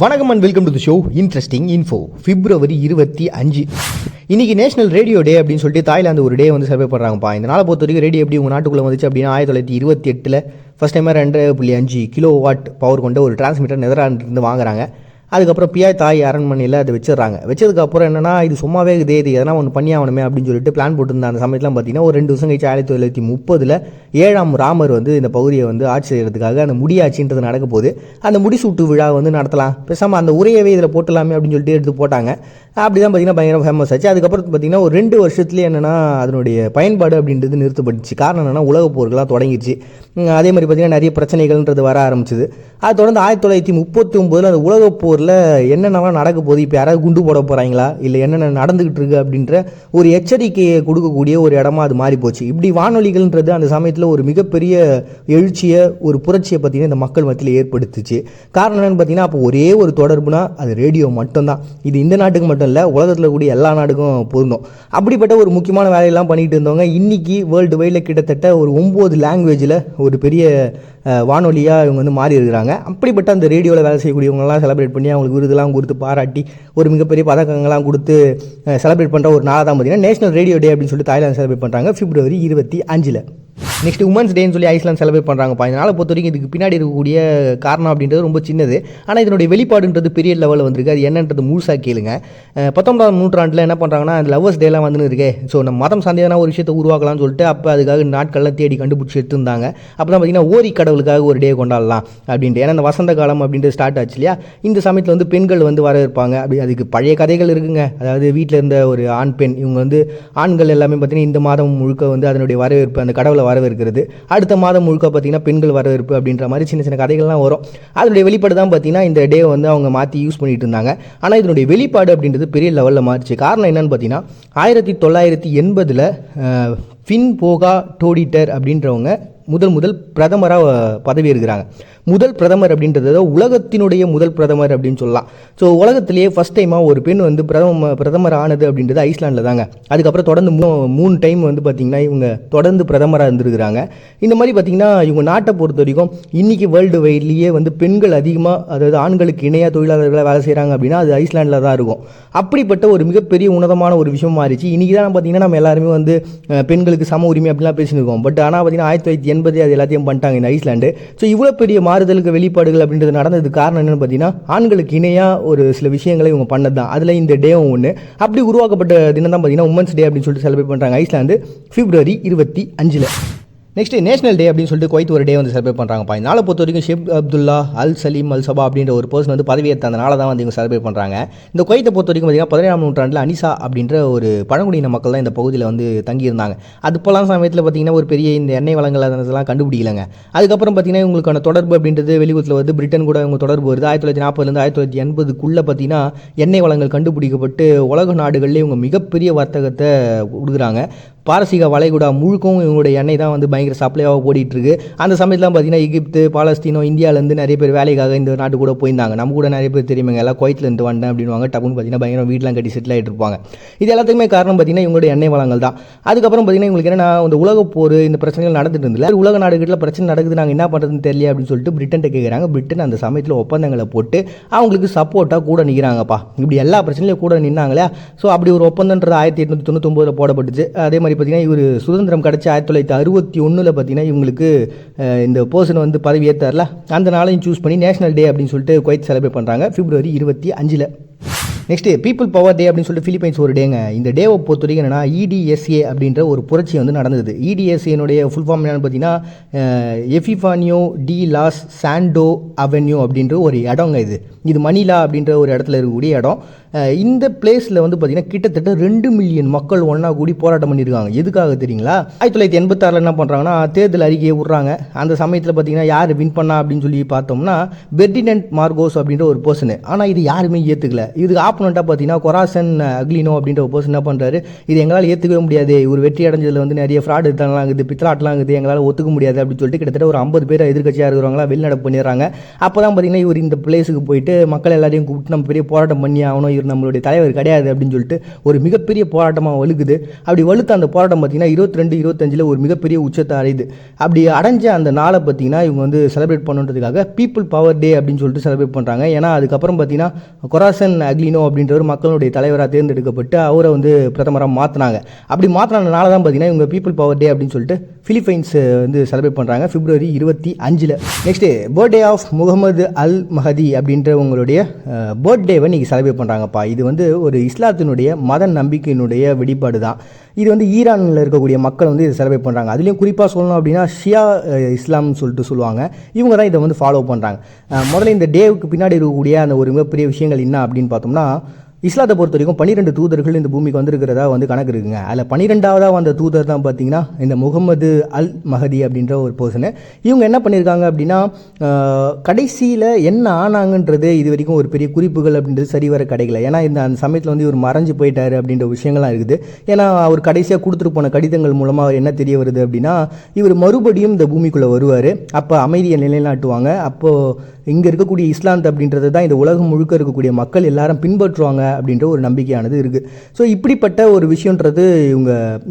வணக்கம் and welcome to the show interesting info. February 25 இன்னைக்கு national radio டே அப்படின்னு சொல்லிட்டு தாய்லாந்து ஒரு டே வந்து செலிப்ரேட் பண்ணுறாங்கப்பா. இந்த நாளை பொறுத்த வரைக்கும் ரேடியோ எப்படி உங்கள் நாட்டுக்குள்ளே வந்துச்சு அப்படின்னா 1928 ஃபர்ஸ்ட் டைமாக 2.5 கிலோ வாட் பவர் கொண்ட ஒரு டிரான்ஸ்மிட்டர் நெதர்லாண்டிலிருந்து வாங்குறாங்க. அதுக்கப்புறம் பியாய் தாய் அரண்மனையில் அதை வச்சிடறாங்க. வச்சதுக்கப்புறம் என்னன்னா இது சும்மாவே இது எதனா ஒன்று பண்ணி ஆகணுமே அப்படின்னு சொல்லிட்டு பிளான் போட்டுருந்த அந்த சமயத்தில் பார்த்தீங்கன்னா ஒரு 2 வருஷம் கழிச்சு 1930 7ஆம் ராமர் வந்து இந்த பகுதியை வந்து ஆட்சி செய்கிறதுக்காக அந்த முடியாட்சின்றது நடக்க போகுது. அந்த முடிசூட்டு விழா வந்து நடத்தலாம், பேசாமல் அந்த உரையவே இதில் போட்டலாமே அப்படின்னு சொல்லிட்டு எடுத்து போட்டாங்க. அப்படி தான் பார்த்தீங்கன்னா பயங்கர ஃபேமஸ் ஆச்சு. அதுக்கப்புறம் பார்த்தீங்கன்னா ஒரு 2 வருஷத்துலேயே என்னென்னா அதனுடைய பயன்பாடு அப்படின்றது நிறுத்தப்பட்டுச்சு. காரணம் என்னென்னா உலகப் போர்கள்லாம் தொடங்கிடுச்சு. அதே மாதிரி பார்த்தீங்கன்னா நிறைய பிரச்சனைகள்ன்றது வர ஆரம்பிச்சிது. அது தொடர்ந்து 1939 அந்த உலகப் போரில் என்னென்னலாம் நடக்க போகுது, இப்போ யாராவது குண்டு போட போகிறாங்களா இல்லை என்னென்ன நடந்துக்கிட்டு இருக்கு அப்படின்ற ஒரு எச்சரிக்கையை கொடுக்கக்கூடிய ஒரு இடமா அது மாறி போச்சு. இப்படி வானொலிகள்ன்றது அந்த சமயத்தில் ஒரு மிகப்பெரிய எழுச்சியை ஒரு புரட்சியை பார்த்தீங்கன்னா இந்த மக்கள் மத்தியில் ஏற்படுத்துச்சு. காரணம் என்னென்னு பார்த்தீங்கன்னா அப்போ ஒரே ஒரு தொடர்புனா அது ரேடியோ மட்டும்தான். இது இந்த நாட்டுக்கு மட்டும் இல்லை, உலகத்தில் கூடிய எல்லா நாட்டுக்கும் பொருந்தும். அப்படிப்பட்ட ஒரு முக்கியமான வேலையெல்லாம் பண்ணிட்டு இருந்தவங்க இன்னைக்கு வேர்ல்டு வைடில் கிட்டத்தட்ட ஒரு 9 லாங்குவேஜில் ஒரு பெரிய வானொலியாக இவங்க வந்து மாறி இருக்கிறாங்க. அப்படிப்பட்ட அந்த ரேடியோவில் வேலை செய்யக்கூடியவங்கலாம் செலிப்ரேட் பண்ணி அவங்களுக்கு விருதுலாம் கொடுத்து பாராட்டி ஒரு மிகப்பெரிய பதக்கங்கள்லாம் கொடுத்து செலிப்ரேட் பண்ணுற ஒரு நாளாக தான் பார்த்தீங்கன்னா நேஷனல் ரேடியோ டே அப்படின்னு சொல்லிட்டு தாய்லாந்து செலிப்ரேட் பண்ணுறாங்க பிப்ரவரி 25. நெக்ஸ்ட் உமன்ஸ் டேன்னு சொல்லி ஐஸ்லாந்து செலிப்ரேட் பண்ணுறாங்கப்பா. இதனால் பொறுத்த வரைக்கும் இதுக்கு பின்னாடி இருக்கக்கூடிய காரணம் அப்படின்றது ரொம்ப சின்னது, ஆனால் இதனுடைய வெளிப்பாடுன்றது பெரிய லெவலில் வந்திருக்கு. அது என்னன்றது முழுசாக கேளுங்க. 19ஆம் நூற்றாண்டில் என்ன பண்ணுறாங்கன்னா அந்த லவ்வர்ஸ் டேலாம் வந்துன்னு இருக்கே, ஸோ நம்ம மதம் சார்ந்ததான ஒரு விஷயத்தை உருவாக்கலாம்னு சொல்லிட்டு அப்போ அதுக்காக நாட்கள்லாம் தேடி கண்டுபிடிச்சி எடுத்துருந்தாங்க. அப்போ தான் பார்த்தீங்கன்னா ஓரி கடவுளுக்காக ஒரு டே கொண்டாடலாம் அப்படின்ட்டு. ஏன்னா இந்த வசந்த காலம் அப்படின்ட்டு ஸ்டார்ட் ஆச்சு இல்லையா, இந்த சமயத்தில் வந்து பெண்கள் வந்து வரவேற்பாங்க. அப்படி அதுக்கு பழைய கதைகள் இருக்குங்க. அதாவது வீட்டில் இருந்த ஒரு ஆண் பெண் இவங்க வந்து ஆண்கள் எல்லாமே பார்த்தீங்கன்னா இந்த மாதம் முழுக்க வந்து அதனுடைய வரவேற்பு அந்த கடவுளை வரவேற்கிறது, அடுத்த மாதம் முழுக்க பார்த்தீங்கன்னா பெண்கள் வரவேற்பு அப்படின்ற மாதிரி சின்ன சின்ன கதைகள்லாம் வரும். அதனுடைய வெளிப்பாடு தான் பார்த்தீங்கன்னா இந்த டே வந்து அவங்க மாற்றி யூஸ் பண்ணிட்டு இருந்தாங்க. ஆனால் இதனுடைய வெளிப்பாடு அப்படின்றது பெரிய லெவலில் மாறிச்சு. காரணம் என்னன்னு பார்த்தீங்கன்னா 1980 ஃபின் போகா டோடிட்டர் அப்படின்றவங்க முதல் பிரதமராக பதவி இருக்கிறாங்க. முதல் பிரதமர் அப்படின்றத உலகத்தினுடைய முதல் பிரதமர் அப்படின்னு சொல்லலாம். ஸோ உலகத்திலேயே ஃபஸ்ட் டைமாக ஒரு பெண் வந்து பிரதமர் ஆனது அப்படின்றது ஐஸ்லாண்டில் தாங்க. அதுக்கப்புறம் தொடர்ந்து 3 டைம் வந்து பார்த்திங்கன்னா இவங்க தொடர்ந்து பிரதமராக இருந்திருக்கிறாங்க. இந்த மாதிரி பார்த்திங்கன்னா இவங்க நாட்டை பொறுத்த வரைக்கும் இன்றைக்கி வேர்ல்டு வைட்லேயே வந்து பெண்கள் அதிகமாக, அதாவது ஆண்களுக்கு இணையாக தொழிலாளர்களாக வேலை செய்கிறாங்க அப்படின்னா அது ஐஸ்லாண்டில் தான் இருக்கும். அப்படிப்பட்ட ஒரு மிகப்பெரிய உன்னதமான ஒரு விஷயம் மாறிச்சு. இன்றைக்கி தான் பார்த்திங்கன்னா நம்ம எல்லாருமே வந்து பெண்களுக்கு சம உரிமை அப்படிலாம் பேசியிருக்கோம். பட் ஆனால் பார்த்திங்கன்னா 1980 அது எல்லாத்தையும் பண்ணிட்டாங்க இந்த ஐஸ்லாண்டு. ஸோ இவ்வளோ பெரிய மாறுதலுக்கு வெளிப்பாடுகள் அப்படின்றது நடந்தது காரணம் என்னென்னு பார்த்தீங்கன்னா ஆண்களுக்கு இணையாக ஒரு சில விஷயங்களை இவங்க பண்ணது தான். அதில் இந்த டேவும் ஒன்று. அப்படி உருவாக்கப்பட்ட தினம் தான் பார்த்தீங்கன்னா உமன்ஸ் டே அப்படின்னு சொல்லிட்டு செலிப்ரேட் பண்ணுறாங்க ஐஸ்லாந்து பிப்ரவரி 25. நெக்ஸ்ட் நேஷனல் டே அப்படின்னு சொல்லிட்டு குவைத் ஒரு டே வந்து செலிப்ரேட் பண்ணுறாங்கப்பா. இந்த நாளை பொறுத்த வரைக்கும் ஷேக் அப்துல்லா அல் சலீம் அல் சபா அப்படின்ற ஒரு பர்சன் வந்து பதவியேற்ற அந்த நாளை தான் வந்து இவங்க செலிப்ரேட் பண்ணுறாங்க. இந்த குவைத்தை பொறுத்த வரைக்கும் பார்த்தீங்கன்னா 17ஆம் நூற்றாண்டில் அனிசா அப்படின்ற ஒரு பழங்குடியின மக்கள் தான் இந்த பகுதியில் வந்து தங்கியிருந்தாங்க. அது போலாம் சமயத்தில் பார்த்தீங்கன்னா ஒரு பெரிய இந்த எண்ணெய் வளங்கள் அதெல்லாம் கண்டுபிடிக்கலங்க. அதுக்கப்புறம் பார்த்தீங்கன்னா இவங்களுக்கான தொடர்பு அப்படின்றது வெளியூரில் வந்து பிரிட்டன் கூட இவங்க தொடர்பு வருது. 1940 1980 பார்த்தீங்கன்னா எண்ணெய் வளங்கள் கண்டுபிடிக்கப்பட்டு உலக நாடுகளில் இவங்க மிகப்பெரிய வர்த்தகத்தை கொடுக்குறாங்க. பாரசீக வளைகுடா முழுக்கும் இவங்களுடைய எண்ணெய் தான் வந்து பயங்கர சப்ளையாக ஓடிட்டுருக்கு. அந்த சமயத்தில் பார்த்தீங்கன்னா எகிப்து, பாலஸ்தீனோ, இந்தியாவிலேருந்து நிறைய பேர் வேலைக்காக இந்த நாட்டு கூட போயிருந்தாங்க. நம்ம கூட நிறைய பேர் தெரியுமாங்க, எல்லாம் குவைத்லேருந்து வந்தேன் அப்படின்வாங்க. டப்புன்னு பார்த்தீங்கன்னா பயங்கர வீட்டெலாம் கட்டி செட்டில் ஆகிட்டு இருப்பாங்க. இது எல்லாத்துக்குமே காரணம் பார்த்தீங்கன்னா இவங்களுடைய எண்ணெய் வளங்கள் தான். அதுக்கப்புறம் பார்த்தீங்கன்னா இவங்களுக்கு என்னென்னா இந்த உலக போர் இந்த பிரச்சனைகள் நடந்துட்டு இருந்தில்ல, உலக நாடுகளில் பிரச்சனை நடக்குது, நாங்கள் என்ன பண்ணுறதுன்னு தெரியல அப்படின்னு சொல்லிட்டு பிரிட்டன்ட்ட கேட்குறாங்க. பிரிட்டன் அந்த சமயத்தில் ஒப்பந்தங்களை போட்டு அவங்களுக்கு சப்போர்ட்டாக கூட நிற்கிறாங்கப்பா. இப்படி எல்லா பிரச்சனையும் கூட நின்னாங்களே. ஸோ அப்படி ஒரு ஒப்பந்தன்றது 1899 போடப்பட்டுச்சு. அதே மாதிரி பார்த்தீங்கன்னா இவர் சுதந்திரம் கிடச்சி 1961 பார்த்தீங்கன்னா இவங்களுக்கு இந்த பர்சன் வந்து பதவி ஏற்றார்ல, அந்த நாளையும் சூஸ் பண்ணி நேஷனல் டே அப்படின்னு சொல்லிட்டு குவைத் செலிப்ரேட் பண்ணுறாங்க பிப்ரவரி 25. நெக்ஸ்ட் பீப்புள் பவர் டே அப்படின்னு சொல்லிட்டு பிலிப்பைன்ஸ் ஒரு டேங்க. இந்த டேவை பொறுத்த வரைக்கும் என்னன்னா EDSA அப்படின்ற ஒரு புரட்சி வந்து நடந்தது. EDSA ஃபுல் ஃபார்ம் என்னன்னு பார்த்தீங்கன்னா எஃபிஃபானியோ டி லாஸ் சாண்டோ அவென்யூ அப்படின்ற ஒரு இடங்க. இது மணிலா அப்படின்ற ஒரு இடத்துல இருக்கக்கூடிய இடம். இந்த பிளேஸில் வந்து பார்த்தீங்கன்னா கிட்டத்தட்ட 2 மில்லியன் மக்கள் ஒன்றா கூடி போராட்டம் பண்ணியிருக்காங்க. எதுக்காக தெரியுங்களா? 1986 என்ன பண்ணுறாங்கன்னா தேர்தல் அறிக்கையை விட்றாங்க. அந்த சமயத்தில் பார்த்தீங்கன்னா யார் வின் பண்ணா அப்படின்னு சொல்லி பார்த்தோம்னா பெர்டினண்ட் மார்கோஸ் அப்படின்ற ஒரு பர்சனு. ஆனால் இது யாருமே ஏற்றுக்கல. இதுக்கு ஆப்போனண்ட்டாக பார்த்தீங்கன்னா கொராசன் அக்லினோ அப்படின்ற ஒரு பர்சன் என்ன பண்ணுறாரு, இது எங்களால் ஏற்றுக்கவே முடியாது, ஒரு வெற்றி அடைஞ்சதில் வந்து நிறைய ஃப்ராட் இதெல்லாம் இருக்குது, பித்தலாட்டெலாம் இருக்குது, எங்களால் ஒத்துக்க முடியாது அப்படின்னு சொல்லிட்டு கிட்டத்தட்ட ஒரு 50 பேர் எதிர்க்கட்சியாக இருக்கிறவங்களாம் வெளிநடப்பு பண்ணிடுறாங்க. அப்போ தான் பார்த்தீங்கன்னா இவர் இந்த பிளேஸுக்கு போயிட்டு மக்கள் எல்லாரையும் கூப்பிட்டு நம்ம பெரிய போராட்டம் பண்ணி ஆகணும், இவர் நம்மளுடைய தலைவர் கிடையாது அப்படின்னு சொல்லிட்டு ஒரு மிகப்பெரிய போராட்டமாக வலுக்குது. அப்படி வலுத்த அந்த போராட்டம் பார்த்தீங்கன்னா 22-25 ஒரு மிகப்பெரிய உச்சத்தை அடையுது. அப்படி அடைஞ்ச அந்த நாளை பார்த்தீங்கன்னா இவங்க வந்து செலிப்ரேட் பண்ணுறதுக்காக பீப்புள் பவர் டே அப்படின்னு சொல்லிட்டு செலிப்ரேட் பண்ணுறாங்க. ஏன்னா அதுக்கப்புறம் பார்த்தீங்கன்னா கொராசன் அக்லினோ அப்படின்றவர் மக்களுடைய தலைவராக தேர்ந்தெடுக்கப்பட்டு அவரை வந்து பிரதமராக மாற்றினாங்க. அப்படி மாற்றினால தான் பார்த்தீங்கன்னா இவங்க பீப்புள் பவர் டே அப்படின்னு சொல்லிட்டு பிலிப்பைன்ஸ் வந்து செலிப்ரேட் பண்ணுறாங்க February 25. Next birthday of Muhammad al Mahdi அப்படின்ற உங்களுடைய பர்த்டேவை நீங்கள் செலிப்ரேட் பண்ணுறாங்கப்பா. இது வந்து ஒரு இஸ்லாத்தினுடைய மத நம்பிக்கையினுடைய வெளிப்பாடு தான். இது வந்து ஈரானில் இருக்கக்கூடிய மக்கள் வந்து இதை செலிப்ரேட் பண்ணுறாங்க. அதுலேயும் குறிப்பாக சொல்லணும் அப்படின்னா ஷியா இஸ்லாம்னு சொல்லிட்டு சொல்லுவாங்க. இவங்க தான் இதை வந்து ஃபாலோ பண்ணுறாங்க. முதல்ல இந்த டேவுக்கு பின்னாடி இருக்கக்கூடிய அந்த ஒரு மிகப்பெரிய விஷயங்கள் என்ன அப்படின்னு பார்த்தோம்னா, இஸ்லாத்தை பொறுத்த வரைக்கும் 12 தூதர்கள் இந்த பூமிக்கு வந்திருக்கிறதா வந்து கணக்கு இருக்குங்க. அதில் 12ஆவதாக வந்த தூதர் தான் பார்த்தீங்கன்னா இந்த முகமது அல் மஹதி அப்படின்ற ஒரு பர்சனு. இவங்க என்ன பண்ணியிருக்காங்க அப்படின்னா, கடைசியில் என்ன ஆனாங்கன்றது இது வரைக்கும் ஒரு பெரிய குறிப்புகள் அப்படின்றது சரிவர கிடைக்கல. ஏன்னா அந்த சமயத்தில் வந்து இவர் மறைஞ்சு போயிட்டார் அப்படின்ற விஷயங்கள்லாம் இருக்குது. ஏன்னா அவர் கடைசியாக கொடுத்துட்டு போன கடிதங்கள் மூலமாக அவர் என்ன தெரிய வருது அப்படின்னா, இவர் மறுபடியும் இந்த பூமிக்குள்ளே வருவார், அப்போ அமைதியை நிலைநாட்டுவாங்க, அப்போது இங்கே இருக்கக்கூடிய இஸ்லாந்த் அப்படின்றது தான் இந்த உலகம் முழுக்க இருக்கக்கூடிய மக்கள் எல்லாரும் பின்பற்றுவாங்க அப்படின்ற ஒரு நம்பிக்கையானது இருக்குது. ஸோ இப்படிப்பட்ட ஒரு விஷயன்றது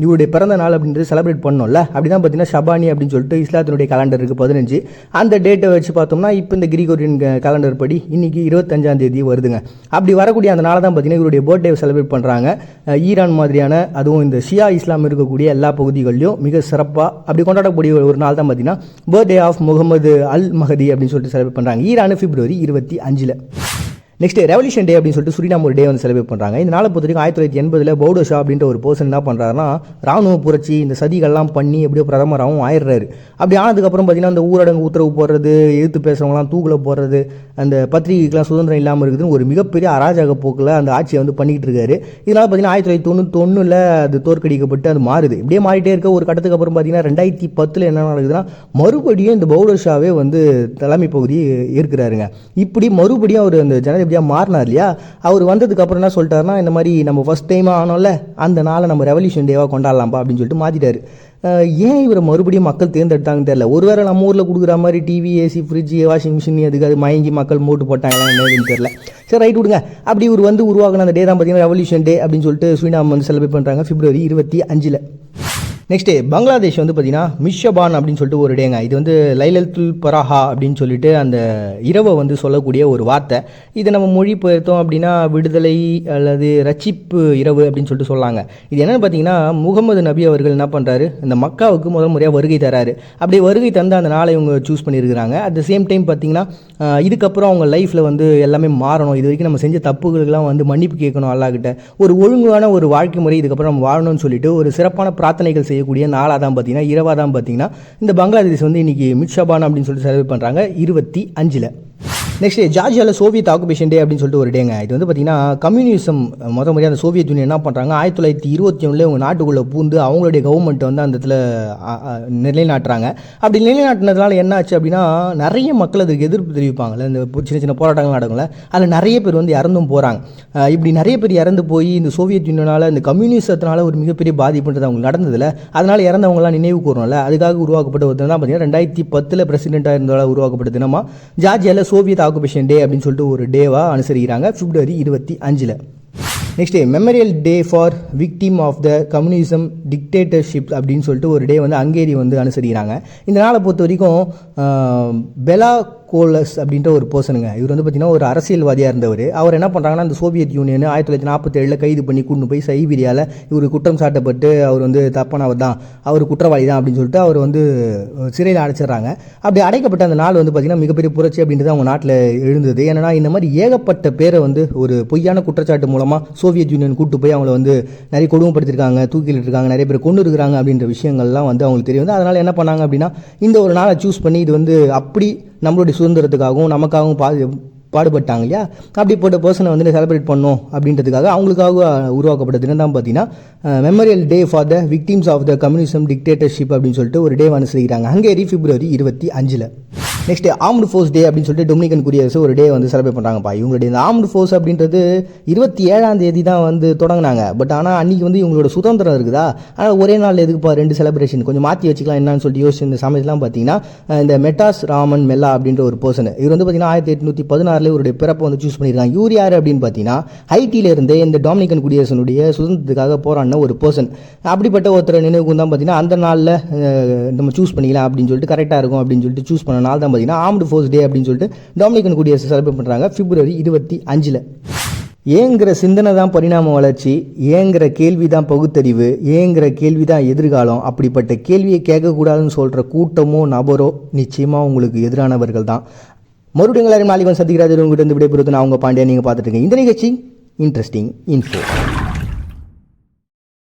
இவருடைய பிறந்த நாள் அப்படின்றது செலிப்ரேட் பண்ணோம்ல. அப்படி தான் பார்த்தீங்கன்னா ஷபானி அப்படின்னு சொல்லிட்டு இஸ்லாத்தினுடைய கேலண்டர் இருக்குது 15. அந்த டேட்டை வச்சு பார்த்தோம்னா இப்போ இந்த கிரிகோரியன் கேலண்டர் படி இன்றைக்கி 25ஆம் தேதி வருதுங்க. அப்படி வரக்கூடிய அந்த நாளை தான் பார்த்தீங்கன்னா இவருடைய பர்த்டே செலிப்ரேட் பண்ணுறாங்க. ஈரான் மாதிரியான அதுவும் இந்த ஷியா இஸ்லாம் இருக்கக்கூடிய எல்லா பகுதிகளிலும் மிக சிறப்பாக அப்படி கொண்டாடக்கூடிய ஒரு நாள் தான் பார்த்தீங்கன்னா birthday of Muhammad al Mahdi அப்படின்னு சொல்லிட்டு செலிப்ரேட் பண்ணுறாங்க ஈரான் February 25. நெக்ஸ்ட் ரெவல்யூஷன் டே அப்படின்னு சொல்லிட்டு சுரினாம் ஒரு டே வந்து செலிப்ரேட் பண்ணுறாங்க. இந்த நாளை பொறுத்த வரைக்கும் 1980 பௌடோஷா அப்படின்ற ஒரு பர்சன் என்ன பண்ணுறாருன்னா, ராணுவ புரட்சி இந்த சதிகள்லாம் பண்ணி எப்படியோ பிரதமராகவும் ஆயிடுறாரு. அப்படி ஆனதுக்கப்புறம் பார்த்தீங்கன்னா அந்த ஊரடங்கு உத்தரவு போடுறது, எதிர்த்து பேசுகிறவங்களாம் தூக்கில் போடுறது, அந்த பத்திரிகைக்கெலாம் சுதந்திரம் இல்லாமல் இருக்குதுன்னு ஒரு மிகப்பெரிய அராஜக போக்கில் அந்த ஆட்சியை வந்து பண்ணிக்கிட்டு இருக்காரு. இதனால் பார்த்தீங்கன்னா 1991 அது தோற்கடிக்கப்பட்டு அது மாறுது. இப்படியே மாறிட்டே இருக்க ஒரு கட்டத்துக்கு அப்புறம் பார்த்தீங்கன்னா 2010 என்ன நடக்குதுன்னா மறுபடியும் இந்த பௌடோஷாவே வந்து தலைமை பகுதி ஏற்கிறாருங்க. இப்படி மறுபடியும் அவர் அந்த எப்படியா மாறினார் இல்லையா, அவர் வந்ததுக்கு அப்புறம் என்ன சொல்லிட்டாருன்னா, இந்த மாதிரி நம்ம ஃபர்ஸ்ட் டைம் ஆனோம்ல அந்த நாளை நம்ம ரெவல்யூஷன் டேவாக கொண்டாடலாம்ப்பா அப்படின்னு சொல்லிட்டு மாற்றிட்டாரு. ஏன் இவரை மறுபடியும் மக்கள் தேர்ந்தெடுத்தாங்கன்னு தெரியல. ஒருவேளை நம்ம ஊரில் கொடுக்குற மாதிரி TV, AC, fridge, washing machine அதுக்கு அது மயங்கி மக்கள் மூட்டு போட்டாங்களா என்னன்னு தெரியல. சரி ரைட் விடுங்க. அப்படி இவர் வந்து உருவாக்கின அந்த டே தான் பார்த்தீங்கன்னா ரெவல்யூஷன் டே அப்படின்னு சொல்லிட்டு சுரினாம் வந்து செலிப்ரேட் பண்ணுறாங்க February 25. நெக்ஸ்ட்டு பங்களாதேஷ் வந்து பார்த்தீங்கன்னா மிஷபான் அப்படின்னு சொல்லிட்டு ஒரு டேங்க. இது வந்து லைலத்துல் பராஹா அப்படின்னு சொல்லிட்டு அந்த இரவை வந்து சொல்லக்கூடிய ஒரு வார்த்தை. இதை நம்ம மொழிபெயர்த்தோம் அப்படின்னா விடுதலை அல்லது ரட்சிப்பு இரவு அப்படின்னு சொல்லிட்டு சொல்லாங்க. இது என்னென்னு பார்த்தீங்கன்னா முகமது நபி அவர்கள் என்ன பண்ணுறாரு, இந்த மக்காவுக்கு முதல் முறையாக வருகை தராரு. அப்படி வருகை தந்து அந்த நாளை இவங்க சூஸ் பண்ணியிருக்கிறாங்க. அட் த சேம் டைம் பார்த்தீங்கன்னா இதுக்கப்புறம் அவங்க லைஃப்பில் வந்து எல்லாமே மாறணும், இது வரைக்கும் நம்ம செஞ்ச தப்புகளுக்கெல்லாம் வந்து மன்னிப்பு கேட்கணும் அல்லாஹ்கிட்ட, ஒரு ஒழுங்கான ஒரு வாழ்க்கை முறை இதுக்கப்புறம் நம்ம வாழணும்னு சொல்லிட்டு ஒரு சிறப்பான பிரார்த்தனைகள் செய்யக்கூடிய நாளாக தான் பார்த்தீங்கன்னா இரவாக தான் பார்த்தீங்கன்னா இந்த பங்களாதேஷ் வந்து இன்றைக்கி மிஷபான் அப்படின்னு சொல்லிட்டு செலிப்ரேட் பண்ணுறாங்க 25. நெக்ஸ்ட் ஜார்ஜியாவில் சோவியத் ஆக்குபேஷன் டே அப்படின்னு சொல்லிட்டு ஒரு டேங்க. இது வந்து பார்த்தீங்கன்னா கம்யூனிசம் முறையாக அந்த சோவியத் யூனியன் என்ன பண்ணுறாங்க 1921 உங்கள் நாட்டுக்குள்ளே பூந்து அவங்களுடைய கவர்மெண்ட்டை வந்து அந்த இடத்துல நிலைநாட்டுறாங்க. அப்படி நிலைநாட்டினதுனால என்ன ஆச்சு அப்படின்னா நிறைய மக்கள் அதுக்கு எதிர்ப்பு தெரிவிப்பாங்கள்ல, இந்த சின்ன சின்ன போராட்டங்கள் நடக்கும்ல, அதில் நிறைய பேர் வந்து இறந்தும் போகிறாங்க. இப்படி நிறைய பேர் இறந்து போய் இந்த சோவியத் யூனியனால் இந்த கம்யூனிசத்தினால ஒரு மிகப்பெரிய பாதிப்புன்றது அவங்களுக்கு நடந்ததில்ல, அதனால் இறந்தவங்களாம் நினைவு கூறணும்ல, அதுக்காக உருவாக்கப்பட்ட ஒரு தினம் தான் பார்த்தீங்கன்னா 2010 பிரசிடென்ட்டாக இருந்ததால் உருவாக்கப்பட்ட தினமாக ஜார்ஜியாவில் சோவியத் ஆக்குபேஷன் டே அப்படின்னு சொல்லிட்டு ஒரு டேவாக அனுசரிக்கிறாங்க February 25. Next memorial day for victim of the communism dictatorship அப்படின்னு சொல்லிட்டு ஒரு டே வந்து ஹங்கேரி வந்து அனுசரிக்கிறாங்க. இந்த நாளை பொறுத்த வரைக்கும் பெலா கோலஸ் அப்படின்ற ஒரு பர்சனுங்க. இவர் வந்து பார்த்தீங்கன்னா ஒரு அரசியல்வாதியாக இருந்தவர். அவர் என்ன பண்ணுறாங்கன்னா அந்த சோவியத் யூனியன் 1947 கைது பண்ணி கூட்டு போய் சைபீரியாவில் இவர் குற்றம் சாட்டப்பட்டு அவர் வந்து தப்பானவர் தான், அவர் குற்றவாளி தான் அப்படின்னு சொல்லிட்டு அவர் வந்து சிறையில் அடைச்சிடுறாங்க. அப்படி அடைக்கப்பட்ட அந்த நாள் வந்து பார்த்திங்கன்னா மிகப்பெரிய புரட்சி அப்படின்றது அவங்க நாட்டில் எழுந்தது. ஏன்னா இந்த மாதிரி ஏகப்பட்ட பேரை வந்து ஒரு பொய்யான குற்றச்சாட்டு மூலமாக சோவியத் யூனியன் கூட்டு போய் அவங்கள வந்து நிறைய கொடுமைப்படுத்திருக்காங்க, தூக்கிலிட்டு இருக்காங்க, நிறைய பேர் கொண்டு இருக்கிறாங்க அப்படின்ற விஷயங்கள்லாம் வந்து அவங்களுக்கு தெரியும். அதனால் என்ன பண்ணாங்க அப்படின்னா இந்த ஒரு நாளை சூஸ் பண்ணி இது வந்து அப்படி நம்மளுடைய சுதந்திரத்துக்காகவும் நமக்காகவும் பாடுபட்டாங்க இல்லையா, அப்படிப்பட்ட பர்சனை வந்து செலிப்ரேட் பண்ணோம் அப்படின்றதுக்காக அவங்களுக்காக உருவாக்கப்பட்ட தினம் தான் பார்த்தீங்கன்னா memorial day for the victims of the communism dictatorship அப்படின்னு சொல்லிட்டு ஒரு டே அனுசரிக்கிறாங்க Hungary February 25. Next armed forces day அப்படின்னு சொல்லிட்டு டொமினிகன் குடியரசு ஒரு டே வந்து செலிப்ரேட் பண்ணுறாங்கப்பா. இவங்களுடைய இந்த ஆர்ம்டு ஃபோர்ஸ் அப்படின்றது 27ஆம் தேதி தான் வந்து தொடங்கினாங்க. பட் ஆனால் அன்றைக்கி வந்து இவங்களோட சுதந்திரம் இருக்குதா, ஆனால் ஒரே நாள் எதுக்குப்பா 2 செலிப்ரேஷன், கொஞ்சம் மாற்றி வச்சுக்கலாம் என்னன்னு சொல்லிட்டு யோசிச்சு இந்த சமயத்துலாம் பார்த்தீங்கன்னா இந்த மெட்டாஸ் ராமன் மெல்லா அப்படின்ற ஒரு பர்சன், இவர் வந்து பார்த்தீங்கன்னா 1816 இவருடைய பிறப்பை வந்து சூஸ் பண்ணியிருக்காங்க. இவர் யார் அப்படின்னு பார்த்தீங்கன்னா ஹைட்டியில் இருந்தே இந்த டொமினிகன் குடியரசனுடைய சுதந்திரத்துக்காக போராடின ஒரு பர்சன். அப்படிப்பட்ட ஒருத்தர் நினைவுக்கு தான் பார்த்தீங்கன்னா அந்த நாளில் நம்ம சூஸ் பண்ணிக்கலாம் அப்படின்னு சொல்லிட்டு கரெக்டாக இருக்கும் அப்படின்னு சொல்லிட்டு சூஸ் பண்ண நாள் தான் பார்த்தீங்கன்னா ஆர்ம்டு ஃபோர்ஸ் டே அப்படின்னு சொல்லிட்டு டொமினிகன் குடியரசு செலிப்ரேட் பண்ணுறாங்க பிப்ரவரி 25. ஏங்கிற சிந்தனை தான் பரிணாம வளர்ச்சி, ஏங்கிற கேள்வி தான் பகுத்தறிவு, ஏங்கிற கேள்வி தான் எதிர்காலம். அப்படிப்பட்ட கேள்வியை கேட்கக்கூடாதுன்னு சொல்கிற கூட்டமோ நபரோ நிச்சயமாக உங்களுக்கு எதிரானவர்கள் தான். மறுபடியும் எல்லாரும் நாளைக்கு வந்து சந்திக்கிறாரு. உங்கள்கிட்ட விடைபெறுவது நான் அவங்க பாண்டியா. நீங்கள் பார்த்துட்டு இருக்கீங்க இந்த நிகழ்ச்சி இன்ட்ரெஸ்டிங் இன்ஃபோ.